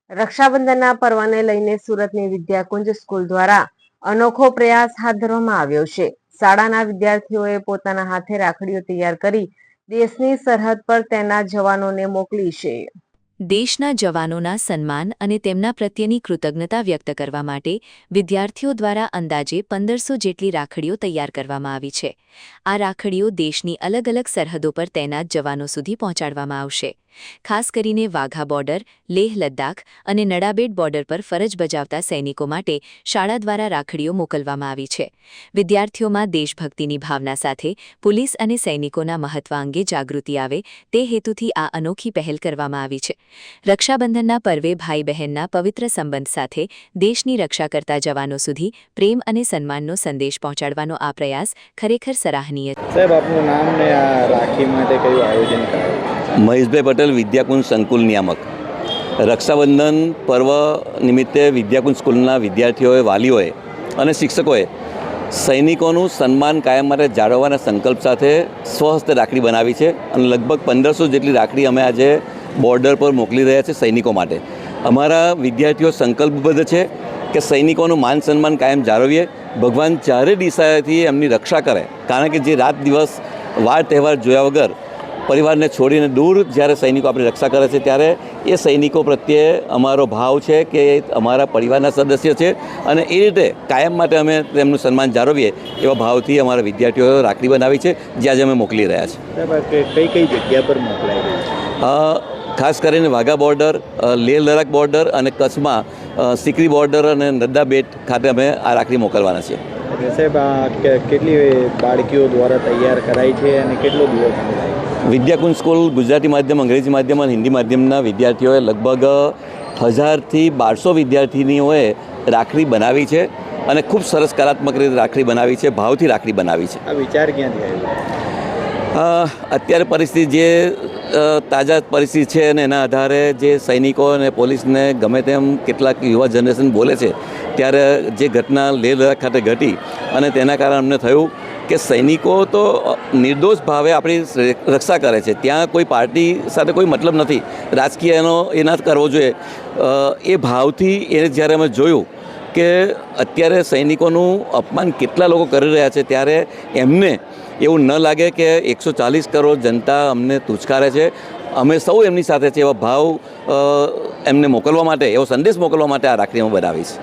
રક્ષાબંધનના પર્વને લઈને સુરતની વિદ્યાકુંજ સ્કૂલ દ્વારા અનોખો પ્રયાસ હાથ ધરવામાં આવ્યો છે। શાળાના વિદ્યાર્થીઓએ પોતાના હાથે રાખડીઓ તૈયાર કરી દેશની સરહદ પર તૈનાત જવાનોને મોકલી છે। દેશના જવાનોના સન્માન અને તેમના પ્રત્યેની કૃતજ્ઞતા વ્યક્ત કરવા માટે વિદ્યાર્થીઓ દ્વારા અંદાજે 1500 જેટલી રાખડીઓ તૈયાર કરવામાં આવી છે। આ રાખડીઓ દેશની અલગ અલગ સરહદો પર તૈનાત જવાનો સુધી પહોંચાડવામાં આવશે। ખાસ કરીને વાઘા બોર્ડર, લેહ લદ્દાખ અને નડાબેટ બોર્ડર પર ફરજ બજાવતા સૈનિકો માટે શાળા દ્વારા રાખડીઓ મોકલવામાં આવી છે। વિદ્યાર્થીઓમાં દેશભક્તિની ભાવના સાથે પોલીસ અને સૈનિકોના મહત્વ અંગે જાગૃતિ આવે તે હેતુથી આ અનોખી પહેલ કરવામાં આવી છે। રક્ષાબંધનના પર્વે ભાઈ બહેનના પવિત્ર સંબંધ સાથે દેશની રક્ષા કરતા જવાનો સુધી પ્રેમ અને સન્માનનો સંદેશ પહોંચાડવાનો આ પ્રયાસ ખરેખર સરાહનીય છે। સાહેબ, આપનું નામ ને આ રાખી માટે કયું આયોજન કરાયું? મહેશભાઈ પટેલ, વિદ્યાકુંજ સંકુલ નિયામક। રક્ષાબંધન પર્વ નિમિત્તે વિદ્યાકુંજ સ્કૂલના વિદ્યાર્થીઓએ, વાલીઓએ અને શિક્ષકોએ સૈનિકોનું સન્માન કાયમ માટે જાળવવાના સંકલ્પ સાથે સ્વહસ્તે રાખડી બનાવી છે અને લગભગ 1500 જેટલી રાખડી અમે આજે બોર્ડર પર મોકલી રહ્યા છીએ સૈનિકો માટે। અમારા વિદ્યાર્થીઓ સંકલ્પબદ્ધ છે કે સૈનિકોનું માન સન્માન કાયમ જાળવીએ। ભગવાન ચારે દિશાએથી એમની રક્ષા કરે, કારણ કે જે રાત દિવસ વાર તહેવાર જોયા વગર પરિવારને છોડીને દૂર જ્યારે સૈનિકો આપણી રક્ષા કરે છે ત્યારે એ સૈનિકો પ્રત્યે અમારો ભાવ છે કે અમારા પરિવારના સદસ્ય છે અને એ રીતે કાયમ માટે અમે તેમનું સન્માન જાળવીએ એવા ભાવથી અમારા વિદ્યાર્થીઓએ રાખડી બનાવી છે, જે આજે અમે મોકલી રહ્યા છીએ। કઈ કઈ જગ્યા પર મોકલાઈ રહી છે? ખાસ કરીને વાઘા બોર્ડર, લેહ લદ્દાખ બોર્ડર અને કચ્છમાં સિકરી બોર્ડર અને નદ્દાબેટ ખાતે અમે આ રાખડી મોકલવાના છીએ। સાહેબ, કેટલી બાળકીઓ દ્વારા તૈયાર કરાઈ છે અને કેટલો દિવસ લાગ્યો? વિદ્યાકુંજ સ્કૂલ ગુજરાતી માધ્યમ, અંગ્રેજી માધ્યમ અને હિન્દી માધ્યમના વિદ્યાર્થીઓએ લગભગ 1000થી 1200 વિદ્યાર્થીનીઓએ રાખડી બનાવી છે અને ખૂબ સરસ કલાત્મક રીતે રાખડી બનાવી છે, ભાવથી રાખડી બનાવી છે। આ વિચાર ક્યાંથી આવ્યો? અત્યારે પરિસ્થિતિ જે તાજા પરિસ્થિતિ છે અને એના આધારે જે સૈનિકો અને પોલીસને ગમે તેમ કેટલાક યુવા જનરેશન બોલે છે, ત્યારે જે ઘટના લેહ લદ્દાખ ખાતે ઘટી અને તેના કારણે અમને થયું કે સૈનિકો તો નિર્દોષ ભાવે આપણી રક્ષા કરે છે, ત્યાં કોઈ પાર્ટી સાથે કોઈ મતલબ નથી, રાજકીય એ ના કરવો જોઈએ। એ ભાવથી એ જ્યારે અમે જોયું કે અત્યારે સૈનિકોનું અપમાન કેટલા લોકો કરી રહ્યા છે, ત્યારે એમને એવું ન લાગે કે 140 કરોડ જનતા અમને તુચકારે છે, અમે સૌ એમની સાથે છે, એવા ભાવ એમને મોકલવા માટે, એવો સંદેશ મોકલવા માટે આ રાખડી અમે બનાવી છે।